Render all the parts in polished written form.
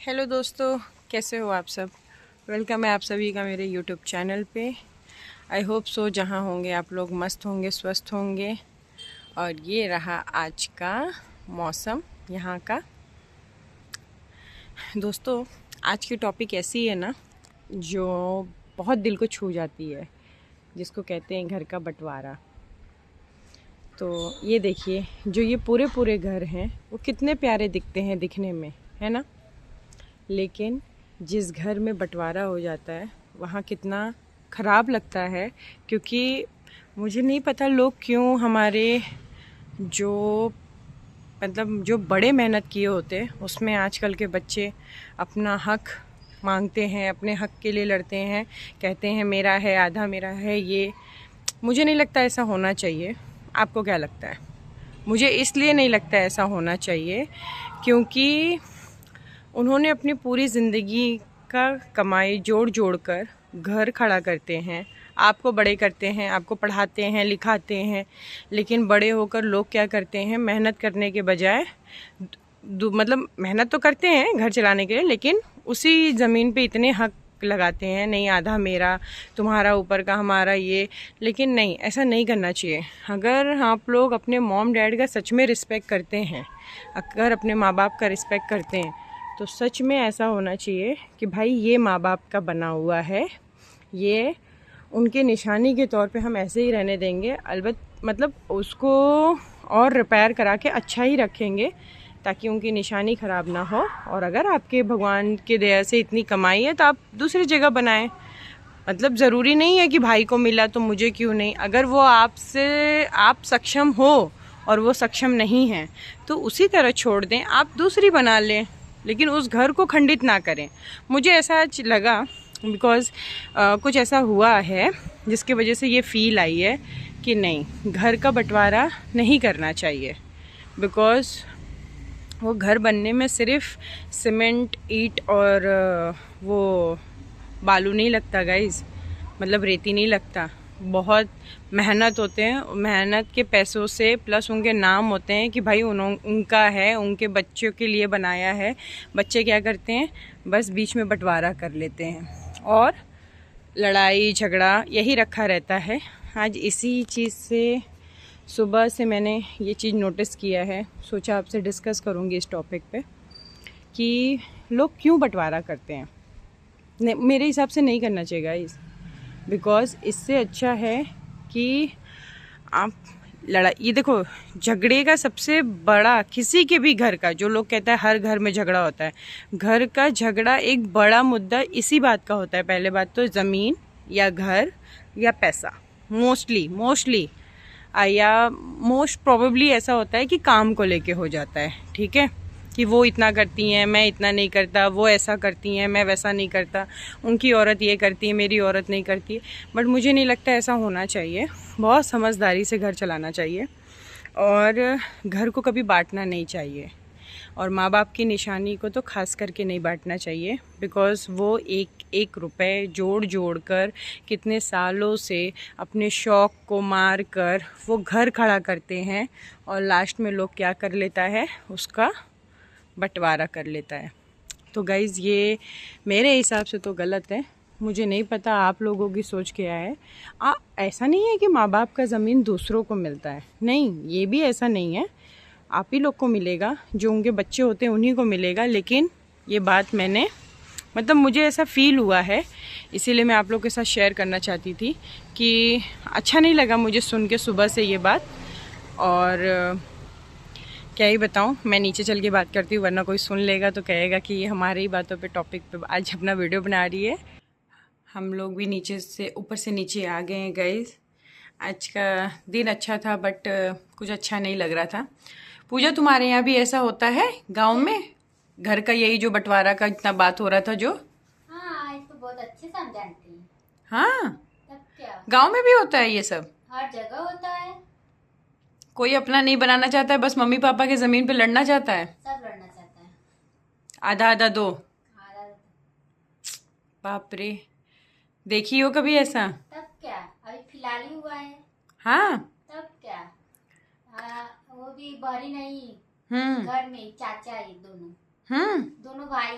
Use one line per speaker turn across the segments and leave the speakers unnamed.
Hello दोस्तों, कैसे हो आप सब। वेलकम है आप सभी का मेरे यूट्यूब चैनल पे। आई होप सो जहाँ होंगे आप लोग मस्त होंगे, स्वस्थ होंगे। और ये रहा आज का मौसम यहाँ का। दोस्तों, आज की टॉपिक ऐसी है ना जो बहुत दिल को छू जाती है, जिसको कहते हैं घर का बंटवारा। तो ये देखिए, जो ये पूरे पूरे घर हैं वो कितने प्यारे दिखते हैं दिखने में, है ना। लेकिन जिस घर में बंटवारा हो जाता है वहाँ कितना ख़राब लगता है। क्योंकि मुझे नहीं पता लोग क्यों हमारे जो जो बड़े मेहनत किए होते हैं उसमें आजकल के बच्चे अपना हक मांगते हैं, अपने हक के लिए लड़ते हैं, कहते हैं मेरा है, आधा मेरा है। ये मुझे नहीं लगता ऐसा होना चाहिए। आपको क्या लगता है? मुझे इसलिए नहीं लगता ऐसा होना चाहिए क्योंकि उन्होंने अपनी पूरी ज़िंदगी का कमाई जोड़ जोड़ कर घर खड़ा करते हैं, आपको बड़े करते हैं, आपको पढ़ाते हैं, लिखाते हैं। लेकिन बड़े होकर लोग क्या करते हैं, मेहनत करने के बजाय मेहनत तो करते हैं घर चलाने के लिए, लेकिन उसी ज़मीन पे इतने हक लगाते हैं, नहीं आधा मेरा, तुम्हारा ऊपर का, हमारा ये। लेकिन नहीं, ऐसा नहीं करना चाहिए। अगर आप लोग अपने मॉम डैड का सच में रिस्पेक्ट करते हैं, अगर अपने माँ बाप का रिस्पेक्ट करते हैं, तो सच में ऐसा होना चाहिए कि भाई ये माँ बाप का बना हुआ है, ये उनके निशानी के तौर पे हम ऐसे ही रहने देंगे। अलबत्ता उसको और रिपेयर करा के अच्छा ही रखेंगे ताकि उनकी निशानी ख़राब ना हो। और अगर आपके भगवान के दया से इतनी कमाई है तो आप दूसरी जगह बनाएं। ज़रूरी नहीं है कि भाई को मिला तो मुझे क्यों नहीं। अगर वो आपसे आप सक्षम हो और वो सक्षम नहीं है तो उसी तरह छोड़ दें, आप दूसरी बना लें, लेकिन उस घर को खंडित ना करें। मुझे ऐसा लगा बिकॉज़ कुछ ऐसा हुआ है जिसकी वजह से ये फील आई है कि नहीं, घर का बंटवारा नहीं करना चाहिए। बिकॉज़ वो घर बनने में सिर्फ सीमेंट, ईंट और वो बालू नहीं लगता गाइज़, रेती नहीं लगता। बहुत मेहनत होते हैं, मेहनत के पैसों से प्लस उनके नाम होते हैं कि भाई उनका है, उनके बच्चों के लिए बनाया है। बच्चे क्या करते हैं, बस बीच में बंटवारा कर लेते हैं और लड़ाई झगड़ा यही रखा रहता है। आज इसी चीज़ से सुबह से मैंने ये चीज़ नोटिस किया है, सोचा आपसे डिस्कस करूँगी इस टॉपिक पे कि लोग क्यों बंटवारा करते हैं। मेरे हिसाब से नहीं करना चाहिए गाइस, बिकॉज़ इससे अच्छा है कि आप ये देखो, झगड़े का सबसे बड़ा, किसी के भी घर का, जो लोग कहता है हर घर में झगड़ा होता है, घर का झगड़ा एक बड़ा मुद्दा इसी बात का होता है। पहले बात तो ज़मीन या घर या पैसा, मोस्टली या मोस्ट प्रोबेबली ऐसा होता है कि काम को लेके हो जाता है। ठीक है, कि वो इतना करती हैं, मैं इतना नहीं करता, वो ऐसा करती हैं, मैं वैसा नहीं करता, उनकी औरत ये करती है, मेरी औरत नहीं करती। बट मुझे नहीं लगता ऐसा होना चाहिए। बहुत समझदारी से घर चलाना चाहिए और घर को कभी बांटना नहीं चाहिए। और माँ बाप की निशानी को तो खास करके नहीं बांटना चाहिए, बिकॉज़ वो एक एक रुपए जोड़ जोड़ कर कितने सालों से अपने शौक़ को मार कर वो घर खड़ा करते हैं और लास्ट में लोग क्या कर लेता है, उसका बंटवारा कर लेता है। तो गाइज़, ये मेरे हिसाब से तो गलत है। मुझे नहीं पता आप लोगों की सोच क्या है। ऐसा नहीं है कि माँ बाप का ज़मीन दूसरों को मिलता है, नहीं, ये भी ऐसा नहीं है। आप ही लोग को मिलेगा, जो उनके बच्चे होते हैं उन्हीं को मिलेगा। लेकिन ये बात मैंने मुझे ऐसा फ़ील हुआ है, इसीलिए मैं आप लोग के साथ शेयर करना चाहती थी कि अच्छा नहीं लगा मुझे सुन के सुबह से ये बात। और क्या ही बताऊं, मैं नीचे चल के बात करती हूँ, वरना कोई सुन लेगा तो कहेगा कि ये हमारी ही बातों पे टॉपिक पे आज अपना वीडियो बना रही है। हम लोग भी नीचे से ऊपर से नीचे आ गए हैं गाइस। आज का दिन अच्छा था बट कुछ अच्छा नहीं लग रहा था। पूजा, तुम्हारे यहाँ भी ऐसा होता है गांव में? घर का यही जो बंटवारा का इतना बात हो रहा था जो?
हाँ, इसको बहुत अच्छे से हम जानते हैं।
हाँ,
तब क्या,
गांव में भी होता है ये सब?
हर जगह होता है।
कोई अपना नहीं बनाना चाहता है, बस मम्मी पापा की जमीन पे लड़ना चाहता है।
सब लड़ना चाहता है।
आधा आधा दो।
आधा।
बाप रे, देखी हो कभी ऐसा?
तब क्या, अभी फिलहाल ही हुआ है।
हाँ।
तब क्या, वो भी बहरी नहीं,
हम्म
घर में चाचा है दोनों।
हम्म
दोनों भाई।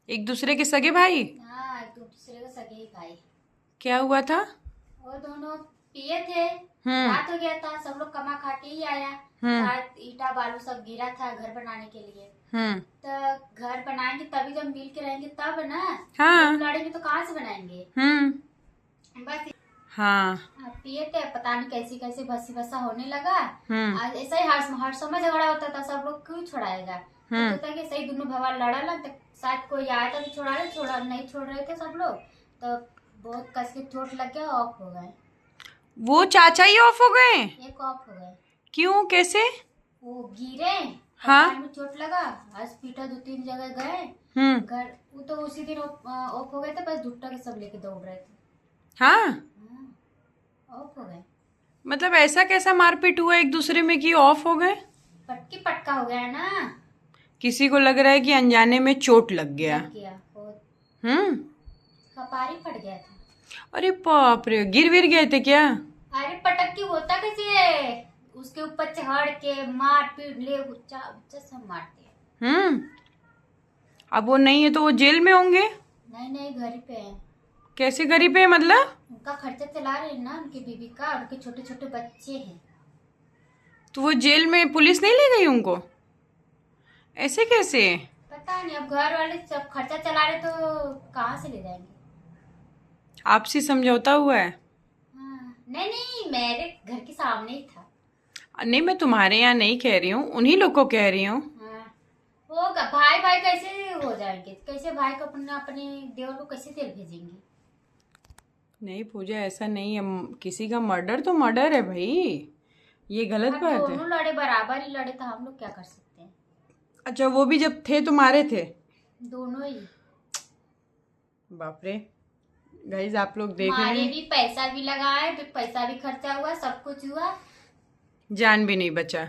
एक दूसरे के सगे भाई?
हाँ, एक दूसरे को सगे ही भाई।
क्या हुआ था?
वो दोनों पिए थे, रात हो गया था, सब लोग कमा खा के ही आया, शायद ईटा बालू सब गिरा था घर बनाने के लिए। तो घर बनाएंगे तभी जब मिल के रहेंगे तब ना।
हाँ।
जब लड़ेंगे तो कहाँ से बनाएंगे? बस।
हाँ।
पिए थे, पता नहीं कैसी कैसी भसी भसा होने लगा। आज ऐसा ही हर समय झगड़ा होता था, सब लोग क्यों छुड़ाएगा? तो कि सही दोनों भगवान लड़ा तो शायद कोई आया था तो छोड़ा नहीं छोड़ रहे थे सब लोग, तो बहुत कस के चोट लग गया, ऑफ हो गए।
वो चाचा ही ऑफ हो गए?
एक ऑफ हो गए।
क्यों, कैसे?
वो गिरे,
हाँ,
में चोट लगा, हॉस्पिटल 2-3 जगह गए। घर वो तो उसी दिन ऑफ हो गए थे, बस दुट्टा के सब लेके दौड़ रहे थे।
हाँ,
ऑफ हो गए।
मतलब ऐसा कैसा मारपीट हुआ एक दूसरे में कि ऑफ हो गए?
पटकी पटका हो गया ना।
किसी को लग रहा है कि अनजाने में चोट लग गया।
कपारी फट गया था।
अरे बाप रे, गिर विर गए थे क्या?
अरे पटक की होता कैसे है, उसके ऊपर चढ़ के मार पीट ले उच्चा उच्चा सब मारते हैं।
अब वो नहीं है तो वो जेल में होंगे?
नहीं, घर पे है।
कैसे घर पे है मतलब?
उनका खर्चा चला रहे हैं ना, उनकी बीवी का, उनके छोटे छोटे बच्चे हैं।
तो वो जेल में पुलिस नहीं ले गई उनको? ऐसे कैसे?
पता नहीं, अब घर वाले सब खर्चा चला रहे तो कहाँ से ले जाएंगे?
आपसी समझौता हुआ है?
नहीं, मेरे घर के सामने ही था।
नहीं, मैं तुम्हारे यहाँ नहीं कह रही हूँ, उन्हीं लोग को कह रही हूँ।
वो भाई कैसे हो जाएंगे? कैसे भाई को अपने देवर को कैसे तेल भेजेंगे?
नहीं पूजा, ऐसा नहीं है, किसी का मर्डर तो मर्डर है भाई, ये गलत बात है।
दोनों लड़े, बराबर ही लड़े, तो हम लोग क्या कर सकते हैं?
अच्छा, वो भी जब थे तुम्हारे थे?
दोनों ही।
बाप रे गाइस, आप लोग देख रहे हैं,
भी पैसा भी लगाए, पैसा भी खर्चा हुआ, सब कुछ हुआ,
जान भी नहीं बचा।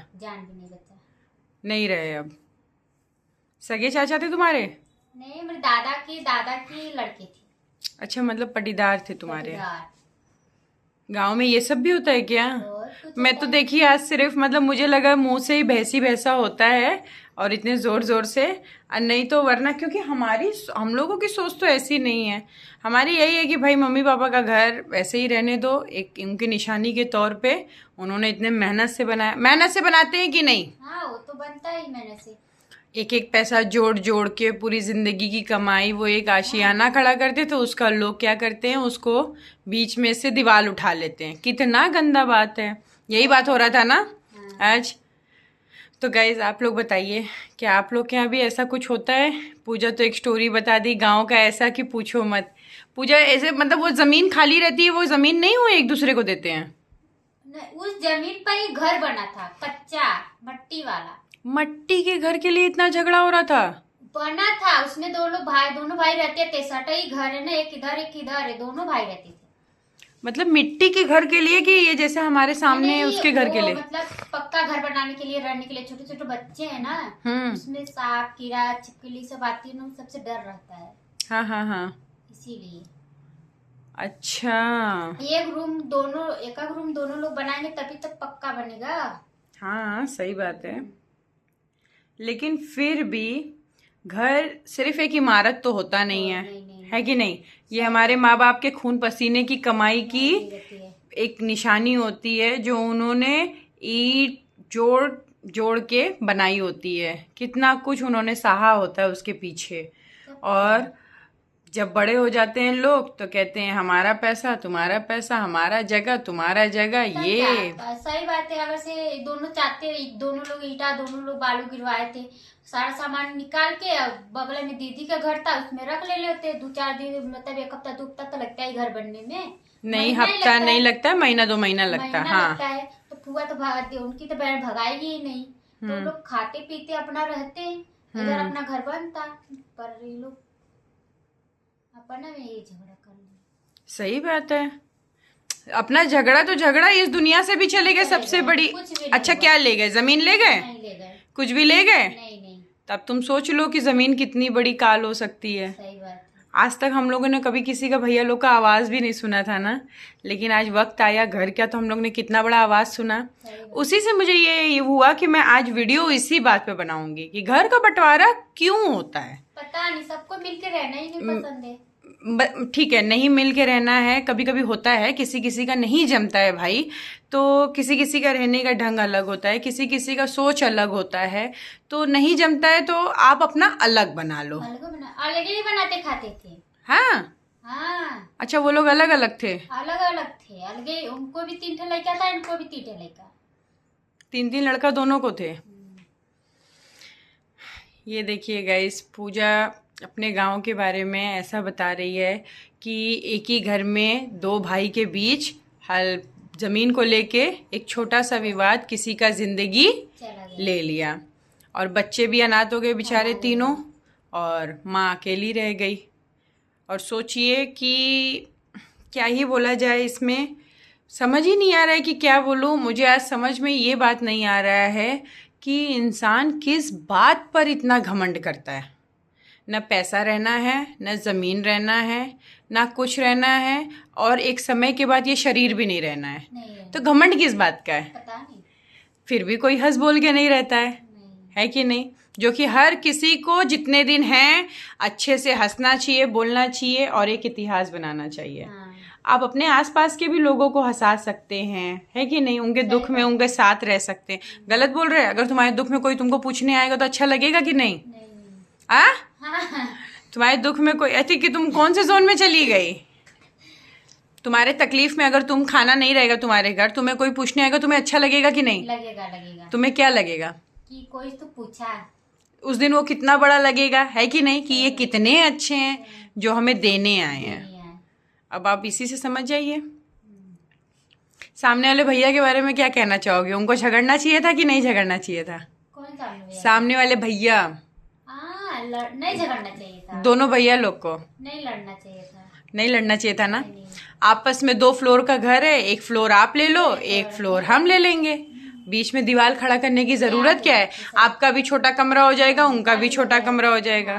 नहीं रहे अब। सगे चाचा थे तुम्हारे?
नहीं, मेरे दादा की लड़की थी।
अच्छा, मतलब पटीदार थे तुम्हारे। गांव में ये सब भी होता है क्या? मैं तो देखी आज सिर्फ, मतलब मुझे लगा मुंह से ही भैंसी भैंसा होता है और इतने जोर जोर से, और नहीं तो वरना, क्योंकि हम लोगों की सोच तो ऐसी नहीं है। हमारी यही है कि भाई मम्मी पापा का घर वैसे ही रहने दो, एक उनकी निशानी के तौर पे उन्होंने इतने मेहनत से बनाया। मेहनत से बनाते हैं कि नहीं?
हाँ, वो तो बनता ही मेहनत से। एक
एक पैसा जोड़ जोड़ के पूरी जिंदगी की कमाई वो एक आशियाना खड़ा करते, तो उसका लोग क्या करते हैं, उसको बीच में से दीवार उठा लेते हैं। कितना गंदा बात है। यही बात हो रहा था ना आज? तो गाइज आप लोग बताइए, क्या आप लोग के यहाँ भी ऐसा कुछ होता है? पूजा तो एक स्टोरी बता दी गांव का, ऐसा कि पूछो मत। पूजा ऐसे, मतलब वो जमीन खाली रहती है, वो जमीन नहीं हुई एक दूसरे को देते हैं?
उस जमीन पर ही घर बना था, कच्चा मट्टी वाला।
मट्टी के घर के लिए इतना झगड़ा हो रहा था?
बना था, उसमें दोनों भाई रहते थे। सटा ही घर है ना, एक इधर है, दोनों भाई रहते थे। मतलब
मिट्टी के घर के लिए कि ये जैसे हमारे सामने है उसके घर के लिए?
मतलब पक्का घर बनाने के लिए, रहने के लिए। छोटे छोटे बच्चे हैं ना, उसमें सांप कीड़ा छिपकली सब आती है ना, सबसे डर रहता है।
हाँ,
इसीलिए।
अच्छा,
एक रूम दोनों लोग बनाएंगे तभी तक पक्का बनेगा।
हाँ सही बात है, लेकिन फिर भी घर सिर्फ एक इमारत तो होता नहीं है, है कि नहीं? ये हमारे माँ बाप के खून पसीने की कमाई की एक निशानी होती है, जो उन्होंने ईंट जोड़ जोड़ के बनाई होती है। कितना कुछ उन्होंने सहा होता है उसके पीछे। और जब बड़े हो जाते हैं लोग तो कहते हैं हमारा पैसा तुम्हारा पैसा, हमारा जगह तुम्हारा जगह। ये
सही बात है। अगर से दोनों चाहते, दोनों लोग ईटा, दोनों लोग बालू गिरवाए थे, सारा सामान निकाल के बगल में दीदी का घर था, उसमें रख लेते। 2-4 दिन, मतलब 1 हफ्ता 2 हफ्ता तो लगता है घर बनने में।
नहीं, हफ्ता नहीं लगता है, महीना 2 महीना लगता है। हाँ,
तो फुआ तो भागती, उनकी तो बहन भगाएगी ही नहीं। तो लोग खाते पीते अपना रहते, इधर अपना घर बनता, पर ये लोग अपना में ये झगड़ा कर ले।
सही बात है, अपना झगड़ा तो झगड़ा, इस दुनिया से भी चले गए सबसे बड़ी। अच्छा, क्या ले गए? जमीन ले गए?
नहीं ले गए।
कुछ भी ले गए?
नहीं।
तब तुम सोच लो कि जमीन कितनी बड़ी काल हो सकती है।
सही बात है।
आज तक हम लोगों ने कभी किसी का भैया लोग का आवाज़ भी नहीं सुना था ना, लेकिन आज वक्त आया घर का तो हम लोग ने कितना बड़ा आवाज़ सुना। उसी से मुझे ये हुआ कि मैं आज वीडियो इसी बात पे बनाऊंगी कि घर का बंटवारा क्यों होता है।
पता नहीं, सबको मिलके रहना ही नहीं पसंद है।
ठीक है, नहीं मिल के रहना है, कभी कभी होता है, किसी किसी का नहीं जमता है भाई, तो किसी किसी का रहने का ढंग अलग होता है, किसी किसी का सोच अलग होता है, तो नहीं जमता है तो आप अपना अलग बना लो।
अलग ही बनाते खाते थे।
हाँ
हाँ।
अच्छा, वो लोग अलग अलग थे?
अलग अलग थे, अलग ही। उनको भी 3 लड़का था, इनको भी 3 लड़का।
3 लड़का दोनों को थे। ये देखिए गाइस, पूजा अपने गांव के बारे में ऐसा बता रही है कि एक ही घर में 2 भाई के बीच हल जमीन को लेके एक छोटा सा विवाद किसी का जिंदगी ले लिया, और बच्चे भी अनाथ हो गए बेचारे तीनों, और माँ अकेली रह गई। और सोचिए कि क्या ही बोला जाए, इसमें समझ ही नहीं आ रहा है कि क्या बोलूँ। मुझे आज समझ में ये बात नहीं आ रहा है कि इंसान किस बात पर इतना घमंड करता है। न पैसा रहना है, न ज़मीन रहना है, ना कुछ रहना है, और एक समय के बाद ये शरीर भी नहीं रहना है। तो घमंड किस बात का है?
पता नहीं।
फिर भी कोई हंस बोल के नहीं रहता है कि नहीं? जो कि हर किसी को जितने दिन हैं अच्छे से हंसना चाहिए, बोलना चाहिए और एक इतिहास बनाना चाहिए।
हाँ।
आप अपने आसपास के भी लोगों को हंसा सकते हैं, है कि नहीं? उनके दुख में उनके साथ रह सकते हैं। गलत बोल रहे हैं? अगर तुम्हारे दुख में कोई तुमको पूछने आएगा तो अच्छा लगेगा कि नहीं? तुम्हारे दुख में कोई ऐसी कि तुम कौन से जोन में चली गई? तुम्हारे तकलीफ में अगर तुम खाना नहीं रहेगा तुम्हारे घर, तुम्हें कोई पूछने आएगा, तुम्हें अच्छा लगेगा कि नहीं?
लगेगा।
तुम्हें क्या लगेगा?
कि कोई तो पूछा।
उस दिन वो कितना बड़ा लगेगा, है कि नहीं? कि ये कितने अच्छे हैं जो हमें देने आए हैं। अब आप इसी से समझ जाइए। सामने वाले भैया के बारे में क्या कहना चाहोगे? उनको झगड़ना चाहिए था कि नहीं झगड़ना चाहिए था?
कौन
सामने वाले भैया?
नहीं झगड़ना चाहिए था।
दोनों भैया लोग को
नहीं लड़ना चाहिए था।
नहीं लड़ना चाहिए था ना। आपस में 2 फ्लोर का घर है, 1 फ्लोर आप ले लो, 1 फ्लोर हम ले लेंगे। बीच में दीवार खड़ा करने की जरूरत क्या है? आपका भी छोटा कमरा हो जाएगा, उनका भी छोटा कमरा हो जाएगा।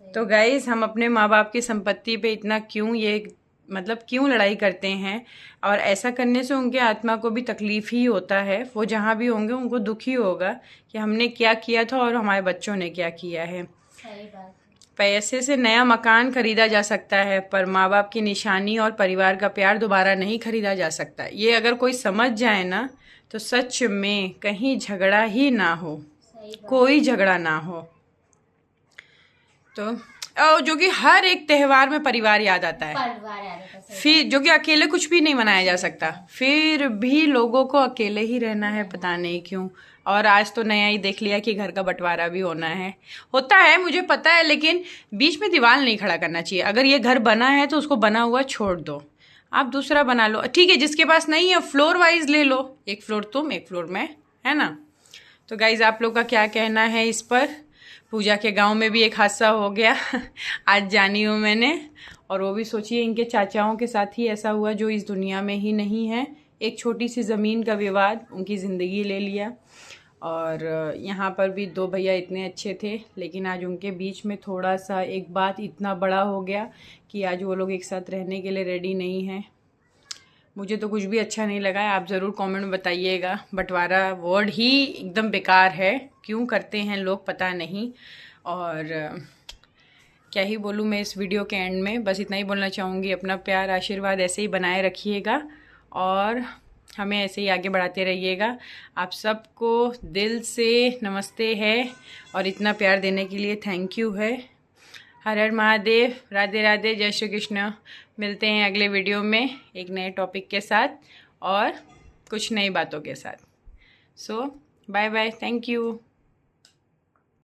तो गाइस, हम अपने माँ बाप की संपत्ति पे इतना क्यों लड़ाई करते हैं? और ऐसा करने से उनके आत्मा को भी तकलीफ ही होता है। वो जहाँ भी होंगे उनको दुख ही होगा कि हमने क्या किया था और हमारे बच्चों ने क्या किया है।
सही बात।
पैसे से नया मकान खरीदा जा सकता है, पर माँ बाप की निशानी और परिवार का प्यार दोबारा नहीं खरीदा जा सकता। ये अगर कोई समझ जाए ना तो सच में कहीं झगड़ा ही ना हो, कोई झगड़ा ना हो। तो जो कि हर एक त्योहार में परिवार याद आता है, फिर जो कि अकेले कुछ भी नहीं मनाया जा सकता, फिर भी लोगों को अकेले ही रहना है, पता नहीं क्यों। और आज तो नया ही देख लिया कि घर का बंटवारा भी होता है मुझे पता है, लेकिन बीच में दीवार नहीं खड़ा करना चाहिए। अगर ये घर बना है तो उसको बना हुआ छोड़ दो, आप दूसरा बना लो। ठीक है, जिसके पास नहीं है फ्लोर वाइज ले लो, 1 फ्लोर तुम 1 फ्लोर मैं, है ना? तो गाइज, आप लोग का क्या कहना है इस पर? पूजा के गांव में भी एक हादसा हो गया आज जानी हूँ मैंने, और वो भी सोचिए इनके चाचाओं के साथ ही ऐसा हुआ जो इस दुनिया में ही नहीं है। एक छोटी सी ज़मीन का विवाद उनकी ज़िंदगी ले लिया। और यहाँ पर भी 2 भैया इतने अच्छे थे, लेकिन आज उनके बीच में थोड़ा सा एक बात इतना बड़ा हो गया कि आज वो लोग एक साथ रहने के लिए रेडी नहीं हैं। मुझे तो कुछ भी अच्छा नहीं लगा है। आप ज़रूर कमेंट में बताइएगा। बंटवारा वर्ड ही एकदम बेकार है, क्यों करते हैं लोग पता नहीं। और क्या ही बोलूँ मैं इस वीडियो के एंड में, बस इतना ही बोलना चाहूँगी। अपना प्यार आशीर्वाद ऐसे ही बनाए रखिएगा और हमें ऐसे ही आगे बढ़ाते रहिएगा। आप सबको दिल से नमस्ते है और इतना प्यार देने के लिए थैंक यू है। हर हर महादेव, राधे राधे, जय श्री कृष्ण। मिलते हैं अगले वीडियो में एक नए टॉपिक के साथ और कुछ नई बातों के साथ। सो बाय बाय, थैंक यू।